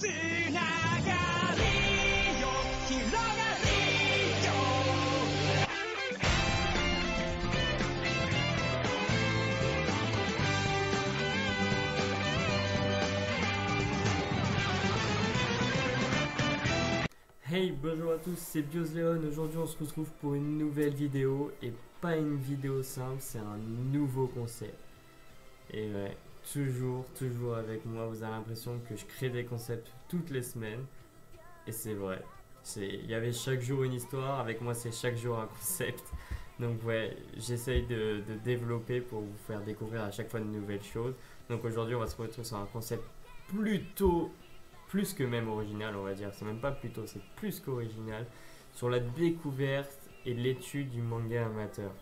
Hey, bonjour à tous, c'est Biosleon. Aujourd'hui on se retrouve pour une nouvelle vidéo et pas une vidéo simple, c'est un nouveau concept. Et ouais, toujours avec moi, vous avez l'impression que je crée des concepts toutes les semaines. Et c'est vrai, il y avait chaque jour une histoire, avec moi c'est chaque jour un concept. Donc ouais, j'essaye de développer pour vous faire découvrir à chaque fois de nouvelles choses. Donc aujourd'hui on va se retrouver sur un concept plutôt plus que même original, on va dire. C'est même pas plutôt, c'est plus qu'original. Sur la découverte et l'étude du manga amateur.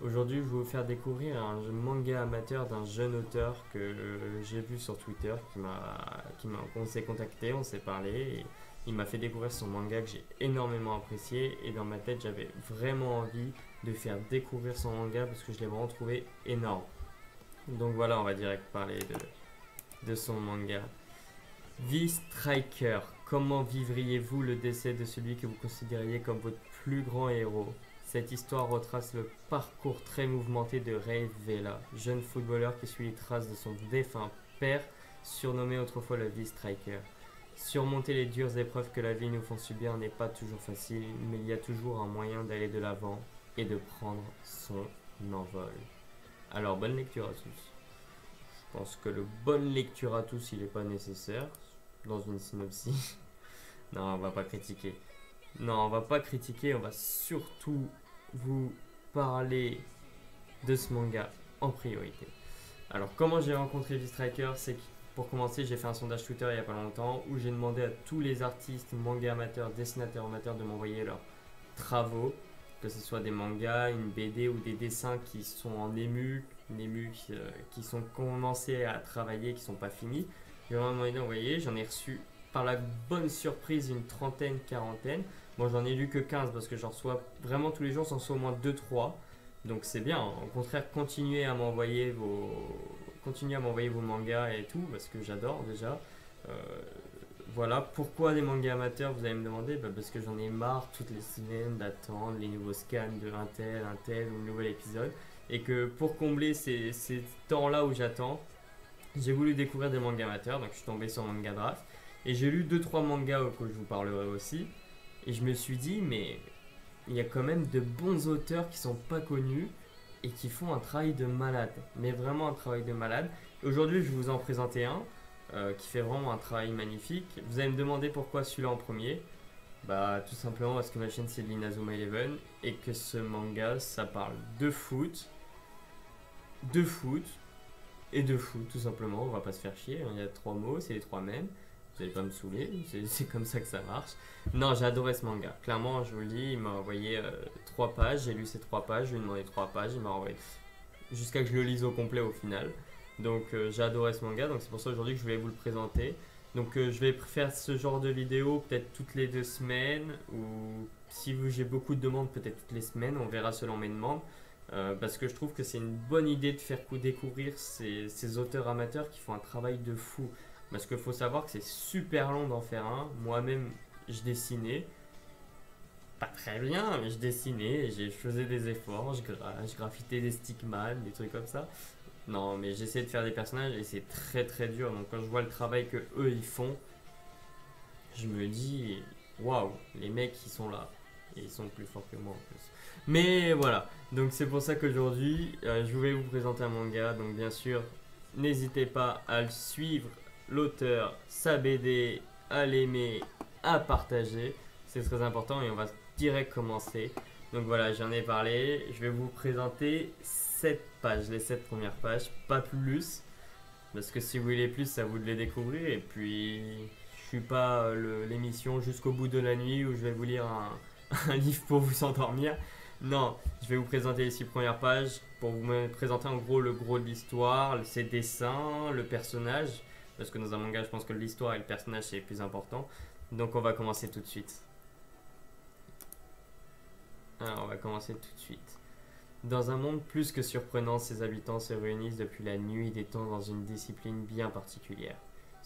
Aujourd'hui, je vais vous faire découvrir un manga amateur d'un jeune auteur que j'ai vu sur Twitter, on s'est contacté, on s'est parlé. Et il m'a fait découvrir son manga que j'ai énormément apprécié. Et dans ma tête, j'avais vraiment envie de faire découvrir son manga parce que je l'ai vraiment trouvé énorme. Donc voilà, on va direct parler de son manga. V-Striker, comment vivriez-vous le décès de celui que vous considériez comme votre plus grand héros? Cette histoire retrace le parcours très mouvementé de Ray Vela, jeune footballeur qui suit les traces de son défunt père, surnommé autrefois le V-Striker. Surmonter les dures épreuves que la vie nous font subir n'est pas toujours facile, mais il y a toujours un moyen d'aller de l'avant et de prendre son envol. Alors, bonne lecture à tous. Je pense que le bonne lecture à tous, il n'est pas nécessaire dans une synopsis. Non, on va pas critiquer. Non, on va pas critiquer, on va surtout vous parler de ce manga en priorité. Alors, comment j'ai rencontré V-Striker? C'est que pour commencer, j'ai fait un sondage Twitter il y a pas longtemps où j'ai demandé à tous les artistes, manga amateurs, dessinateurs amateurs de m'envoyer leurs travaux, que ce soit des mangas, une BD ou des dessins qui sont en ému, qui sont commencés à travailler, qui sont pas finis. J'ai vraiment demandé d'envoyer, j'en ai reçu par la bonne surprise une trentaine, quarantaine. Bon, j'en ai lu que 15 parce que j'en reçois vraiment tous les jours, j'en reçois au moins 2-3. Donc c'est bien, au contraire, continuez à m'envoyer vos mangas et tout, parce que j'adore déjà. Voilà, pourquoi des mangas amateurs, vous allez me demander? Parce que j'en ai marre toutes les semaines d'attendre les nouveaux scans de un tel ou le nouvel épisode. Et que pour combler ces temps-là où j'attends, j'ai voulu découvrir des mangas amateurs, donc je suis tombé sur Manga Draft. Et j'ai lu 2-3 mangas que je vous parlerai aussi. Et je me suis dit, mais il y a quand même de bons auteurs qui sont pas connus et qui font un travail de malade. Mais vraiment un travail de malade. Aujourd'hui, je vais vous en présenter un qui fait vraiment un travail magnifique. Vous allez me demander pourquoi celui-là en premier. Bah, tout simplement parce que ma chaîne c'est l'Inazuma Eleven et que ce manga, ça parle de foot et de foot, tout simplement. On va pas se faire chier, il y a 3 mots, c'est les 3 mêmes. Vous allez pas me saouler, c'est comme ça que ça marche. Non, j'ai adoré ce manga. Clairement, je vous le dis, il m'a envoyé 3 pages. J'ai lu ces 3 pages, je lui ai demandé 3 pages. Il m'a envoyé jusqu'à que je le lise au complet au final. Donc, j'ai adoré ce manga. Donc, c'est pour ça aujourd'hui que je voulais vous le présenter. Donc, je vais faire ce genre de vidéo peut-être toutes les 2 semaines. Ou si j'ai beaucoup de demandes, peut-être toutes les semaines. On verra selon mes demandes. Parce que je trouve que c'est une bonne idée de faire découvrir ces auteurs amateurs qui font un travail de fou. Parce qu'il faut savoir que c'est super long d'en faire un. Moi-même, je dessinais. Pas très bien, mais je dessinais. Je faisais des efforts. Je graffitais des stickman, des trucs comme ça. Non, mais j'essaie de faire des personnages et c'est très dur. Donc quand je vois le travail que eux ils font, je me dis, waouh, les mecs ils sont là. Et ils sont plus forts que moi en plus. Mais voilà, donc c'est pour ça qu'aujourd'hui, je vais vous présenter un manga. Donc bien sûr, n'hésitez pas à le suivre, l'auteur, sa BD, à l'aimer, à partager. C'est très important et on va direct commencer. Donc voilà, j'en ai parlé. Je vais vous présenter 7 pages, les 7 premières pages, pas plus. Parce que si vous voulez plus, c'est à vous de les découvrir. Et puis, je suis pas l'émission jusqu'au bout de la nuit où je vais vous lire un livre pour vous endormir. Non, je vais vous présenter les 6 premières pages pour vous présenter en gros le gros de l'histoire, ses dessins, le personnage. Parce que dans un manga, je pense que l'histoire et le personnage, c'est le plus important. Donc on va commencer tout de suite. Alors on va commencer tout de suite. Dans un monde plus que surprenant, ses habitants se réunissent depuis la nuit des temps dans une discipline bien particulière.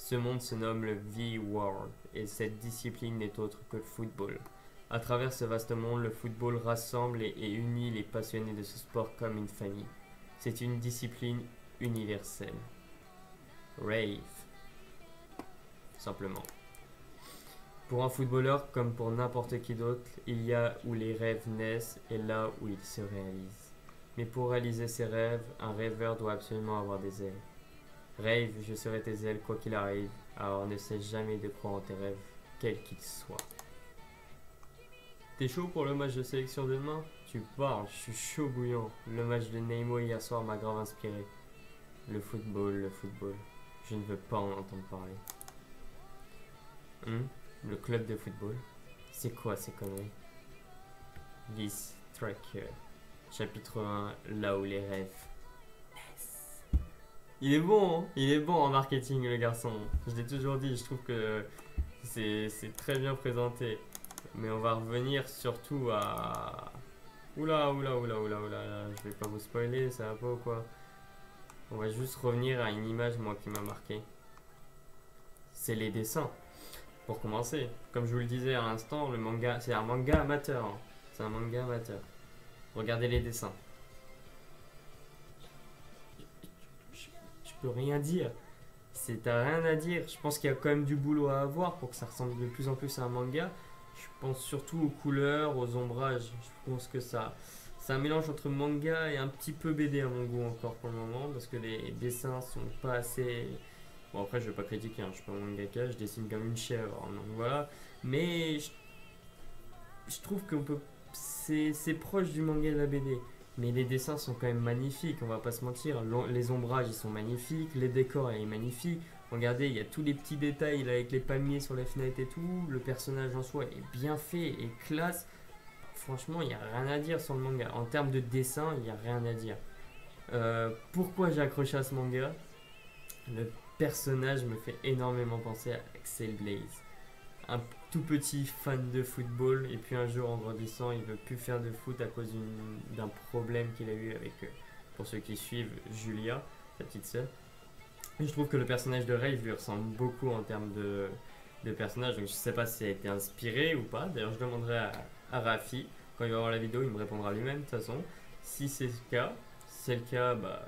Ce monde se nomme le V-World et cette discipline n'est autre que le football. À travers ce vaste monde, le football rassemble et unit les passionnés de ce sport comme une famille. C'est une discipline universelle. Rave. Simplement. Pour un footballeur comme pour n'importe qui d'autre, il y a où les rêves naissent et là où ils se réalisent. Mais pour réaliser ses rêves, un rêveur doit absolument avoir des ailes. Rave, je serai tes ailes quoi qu'il arrive, alors ne cesse jamais de croire en tes rêves, quels qu'ils soient. T'es chaud pour le match de sélection de demain? Tu parles, je suis chaud bouillant. Le match de Neymar hier soir m'a grave inspiré. Le football, je ne veux pas en entendre parler. Le club de football? C'est quoi ces conneries? This Tracker. Chapitre 1, là où les rêves. Il est bon, hein, il est bon en marketing le garçon. Je l'ai toujours dit, je trouve que c'est très bien présenté. Mais on va revenir surtout à... Oula, je vais pas vous spoiler, ça va pas ou quoi? On va juste revenir à une image moi qui m'a marqué. C'est les dessins. Pour commencer, comme je vous le disais à l'instant, le manga, c'est un manga amateur. Hein. C'est un manga amateur. Regardez les dessins. Je peux rien dire. T'as rien à dire. Je pense qu'il y a quand même du boulot à avoir pour que ça ressemble de plus en plus à un manga. Je pense surtout aux couleurs, aux ombrages. Je pense que ça... C'est un mélange entre manga et un petit peu BD à mon goût encore pour le moment. Parce que les dessins sont pas assez... Bon après je vais pas critiquer, hein. Je suis pas un mangaka, je dessine comme une chèvre. Hein. Donc voilà. Mais je trouve qu'on peut... C'est proche du manga et de la BD. Mais les dessins sont quand même magnifiques, on va pas se mentir. Les ombrages ils sont magnifiques, les décors ils sont magnifiques. Regardez, il y a tous les petits détails là, avec les palmiers sur les fenêtres et tout. Le personnage en soi est bien fait et classe. Franchement, il n'y a rien à dire sur le manga. En termes de dessin, il n'y a rien à dire. Pourquoi j'ai accroché à ce manga? Le personnage me fait énormément penser à Axel Blaze. Un tout petit fan de football et puis un jour en grandissant il veut plus faire de foot à cause d'un problème qu'il a eu avec, pour ceux qui suivent, Julia, sa petite sœur. Et je trouve que le personnage de Rave lui ressemble beaucoup en termes de personnage, donc je sais pas si ça a été inspiré ou pas. D'ailleurs je demanderai à Rafi quand il va voir la vidéo, il me répondra lui-même de toute façon. Si c'est le cas, bah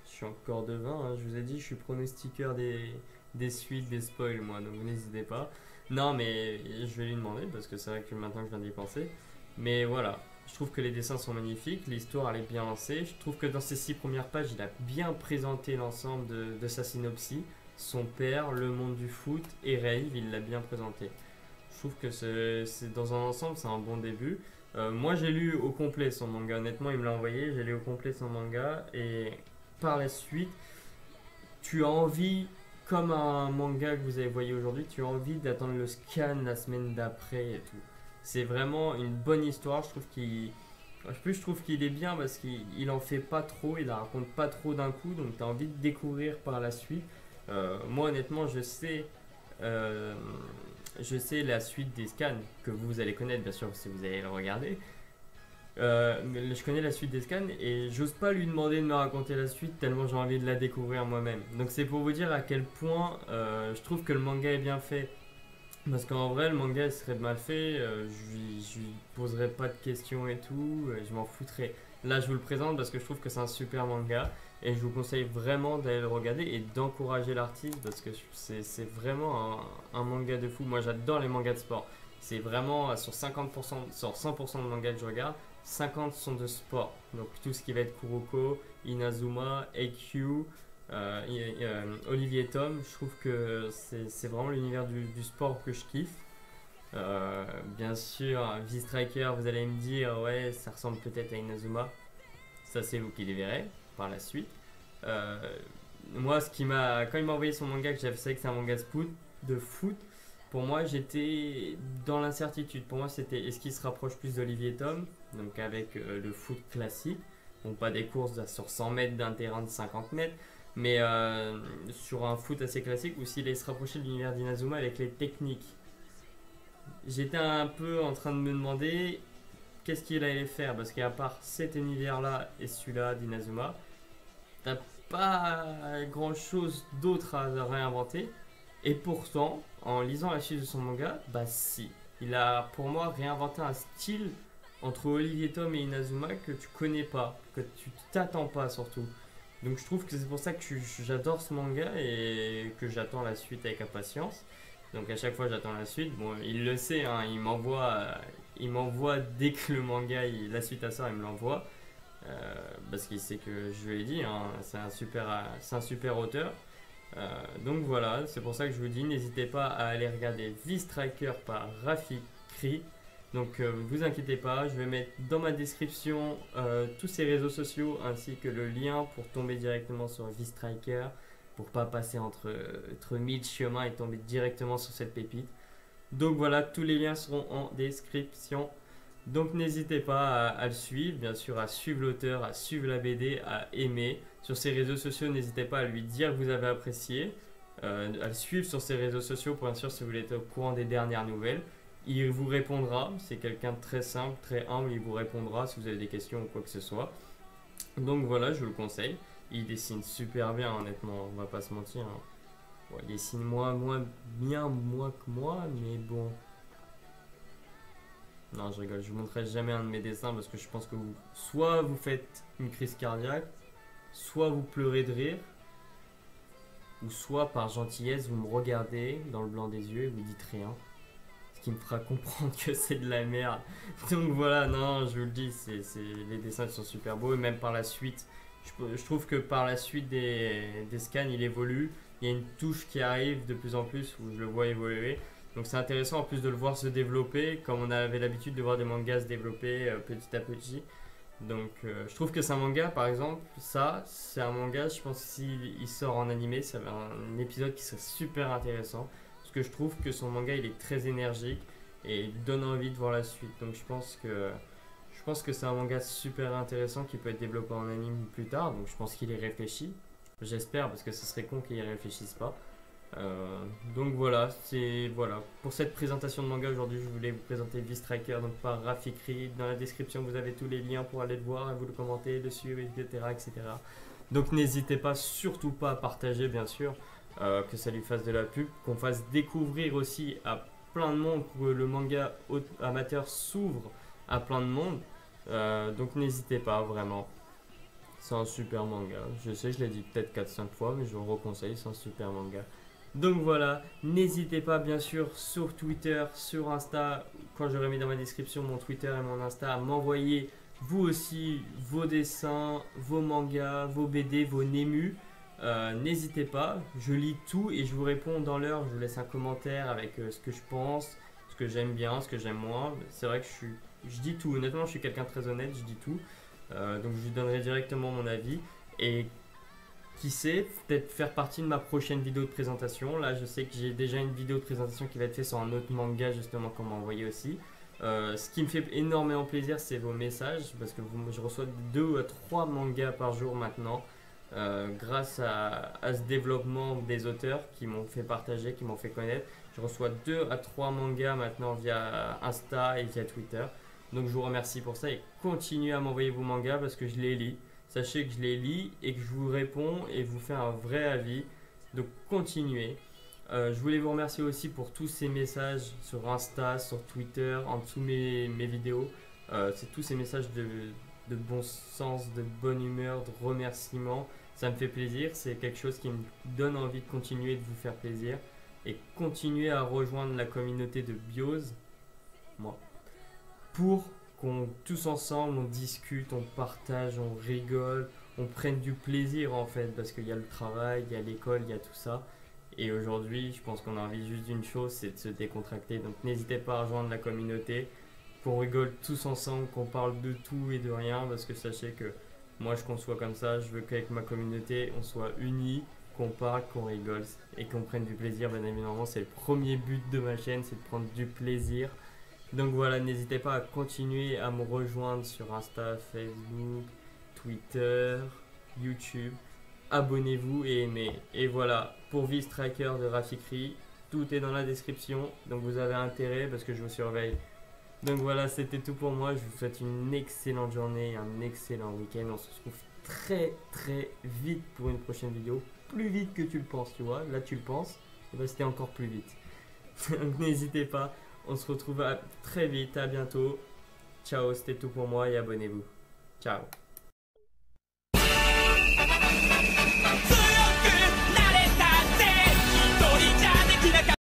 je suis encore devin, hein. Je vous ai dit je suis pronostiqueur des suites, des spoils moi, donc n'hésitez pas. Non, mais je vais lui demander parce que c'est vrai que maintenant que je viens d'y penser. Mais voilà, je trouve que les dessins sont magnifiques, l'histoire elle est bien lancée. Je trouve que dans ces 6 premières pages, il a bien présenté l'ensemble de sa synopsie. Son père, le monde du foot et Rave, il l'a bien présenté. Je trouve que c'est dans un ensemble, c'est un bon début. Moi j'ai lu au complet son manga, honnêtement il me l'a envoyé, j'ai lu au complet son manga. Et par la suite, tu as envie... Comme un manga que vous avez voyé aujourd'hui, tu as envie d'attendre le scan la semaine d'après et tout. C'est vraiment une bonne histoire, je trouve qu'il est bien parce qu'il en fait pas trop, il la raconte pas trop d'un coup, donc tu as envie de découvrir par la suite. Moi honnêtement je sais la suite des scans que vous allez connaître bien sûr si vous allez le regarder. Mais je connais la suite des scans et j'ose pas lui demander de me raconter la suite tellement j'ai envie de la découvrir moi-même. Donc c'est pour vous dire à quel point je trouve que le manga est bien fait. Parce qu'en vrai le manga serait mal fait, je lui poserais pas de questions et tout, je m'en foutrais. Là je vous le présente parce que je trouve que c'est un super manga et je vous conseille vraiment d'aller le regarder et d'encourager l'artiste parce que c'est vraiment un manga de fou. Moi j'adore les mangas de sport. C'est vraiment sur 50%, sur 100% de mangas que je regarde, 50 sont de sport. Donc tout ce qui va être Kuroko, Inazuma, AQ, Olivier Tom, je trouve que c'est vraiment l'univers du sport que je kiffe. Bien sûr, V-Striker, vous allez me dire, ouais, ça ressemble peut-être à Inazuma. Ça, c'est vous qui les verrez par la suite. Moi, quand il m'a envoyé son manga, que j'avais savais que c'est un manga de foot, pour moi, j'étais dans l'incertitude. Pour moi, c'était est-ce qu'il se rapproche plus d'Olivier Tom, donc avec le foot classique, donc pas des courses sur 100 mètres d'un terrain de 50 mètres, mais sur un foot assez classique, ou s'il allait se rapprocher de l'univers d'Inazuma avec les techniques. J'étais un peu en train de me demander qu'est-ce qu'il allait faire, parce qu'à part cet univers-là et celui-là d'Inazuma, t'as pas grand-chose d'autre à réinventer. Et pourtant, en lisant la suite de son manga, bah si. Il a pour moi réinventé un style entre Olivier Tom et Inazuma que tu connais pas, que tu t'attends pas surtout. Donc je trouve que c'est pour ça que j'adore ce manga et que j'attends la suite avec impatience. Donc à chaque fois j'attends la suite. Bon, il le sait, hein, il m'envoie dès que le manga, la suite à ça, il me l'envoie. Parce qu'il sait que je lui ai dit, hein, c'est un super auteur. Donc voilà, c'est pour ça que je vous dis, n'hésitez pas à aller regarder V-Striker par Rafik Kri. Donc vous inquiétez pas, je vais mettre dans ma description tous ces réseaux sociaux ainsi que le lien pour tomber directement sur V-Striker pour pas passer entre mille chemins et tomber directement sur cette pépite. Donc voilà, tous les liens seront en description. Donc n'hésitez pas à le suivre, bien sûr à suivre l'auteur, à suivre la BD, à aimer. Sur ses réseaux sociaux, n'hésitez pas à lui dire que vous avez apprécié, à le suivre sur ses réseaux sociaux pour bien sûr si vous voulez être au courant des dernières nouvelles. Il vous répondra, c'est quelqu'un de très simple, très humble, il vous répondra si vous avez des questions ou quoi que ce soit. Donc voilà, je vous le conseille. Il dessine super bien, honnêtement, on va pas se mentir. Hein. Bon, il dessine bien moins que moi, mais bon. Non, je rigole, je vous montrerai jamais un de mes dessins parce que je pense que soit vous faites une crise cardiaque, soit vous pleurez de rire, ou soit par gentillesse vous me regardez dans le blanc des yeux et vous dites rien. Ce qui me fera comprendre que c'est de la merde. Donc voilà, non, je vous le dis, les dessins sont super beaux et même par la suite, je trouve que par la suite des scans, il évolue. Il y a une touche qui arrive de plus en plus où je le vois évoluer. Donc c'est intéressant en plus de le voir se développer, comme on avait l'habitude de voir des mangas se développer petit à petit. Donc je trouve que c'est un manga, par exemple, ça, c'est un manga, je pense que s'il sort en animé, ça va être un épisode qui serait super intéressant. Parce que je trouve que son manga, il est très énergique et il donne envie de voir la suite. Donc je pense que c'est un manga super intéressant qui peut être développé en anime plus tard. Donc je pense qu'il y réfléchit. J'espère, parce que ce serait con qu'il y réfléchisse pas. Donc voilà, voilà. Pour cette présentation de manga aujourd'hui, je voulais vous présenter V-Striker donc par Rafik Kri. Dans la description, vous avez tous les liens pour aller le voir, et vous le commenter, le suivre, etc. Donc n'hésitez pas, surtout pas à partager, bien sûr, que ça lui fasse de la pub, qu'on fasse découvrir aussi à plein de monde, que le manga amateur s'ouvre à plein de monde. Donc n'hésitez pas, vraiment. C'est un super manga. Je sais, je l'ai dit peut-être 4-5 fois, mais je vous le reconseille, c'est un super manga. Donc voilà, n'hésitez pas bien sûr sur Twitter, sur Insta, quand j'aurai mis dans ma description mon Twitter et mon Insta, à m'envoyer vous aussi vos dessins, vos mangas, vos BD, vos Némus. N'hésitez pas, je lis tout et je vous réponds dans l'heure, je vous laisse un commentaire avec ce que je pense, ce que j'aime bien, ce que j'aime moins. C'est vrai que je dis tout, honnêtement je suis quelqu'un de très honnête, je dis tout. Donc je lui donnerai directement mon avis et qui sait, peut-être faire partie de ma prochaine vidéo de présentation. Là je sais que j'ai déjà une vidéo de présentation qui va être faite sur un autre manga justement qu'on m'a envoyé aussi. Ce qui me fait énormément plaisir c'est vos messages parce que je reçois 2 à 3 mangas par jour maintenant grâce à ce développement des auteurs qui m'ont fait partager, qui m'ont fait connaître. Je reçois 2 à 3 mangas maintenant via Insta et via Twitter. Donc je vous remercie pour ça et continuez à m'envoyer vos mangas parce que je les lis. Sachez que je les lis et que je vous réponds et vous fais un vrai avis. Donc continuez. Je voulais vous remercier aussi pour tous ces messages sur Insta, sur Twitter, en dessous mes vidéos. C'est tous ces messages de bon sens, de bonne humeur, de remerciements. Ça me fait plaisir. C'est quelque chose qui me donne envie de continuer de vous faire plaisir. Et continuer à rejoindre la communauté de Biose. Moi. Pour qu'on tous ensemble on discute, on partage, on rigole, on prenne du plaisir en fait parce qu'il y a le travail, il y a l'école, il y a tout ça et aujourd'hui je pense qu'on a envie juste d'une chose, c'est de se décontracter. Donc n'hésitez pas à rejoindre la communauté, qu'on rigole tous ensemble, qu'on parle de tout et de rien parce que sachez que moi je conçois comme ça, je veux qu'avec ma communauté on soit unis, qu'on parle, qu'on rigole et qu'on prenne du plaisir. Bien évidemment c'est le premier but de ma chaîne, c'est de prendre du plaisir. Donc voilà, n'hésitez pas à continuer à me rejoindre sur Insta, Facebook, Twitter, YouTube. Abonnez-vous et aimez. Et voilà, pour V-Striker de Rafik Kri, tout est dans la description. Donc vous avez intérêt parce que je vous surveille. Donc voilà, c'était tout pour moi. Je vous souhaite une excellente journée, un excellent week-end. On se retrouve très très vite pour une prochaine vidéo. Plus vite que tu le penses, tu vois. Là tu le penses. et bah, c'était encore plus vite. Donc n'hésitez pas, on se retrouve très vite, à bientôt. Ciao, c'était tout pour moi et abonnez-vous. Ciao.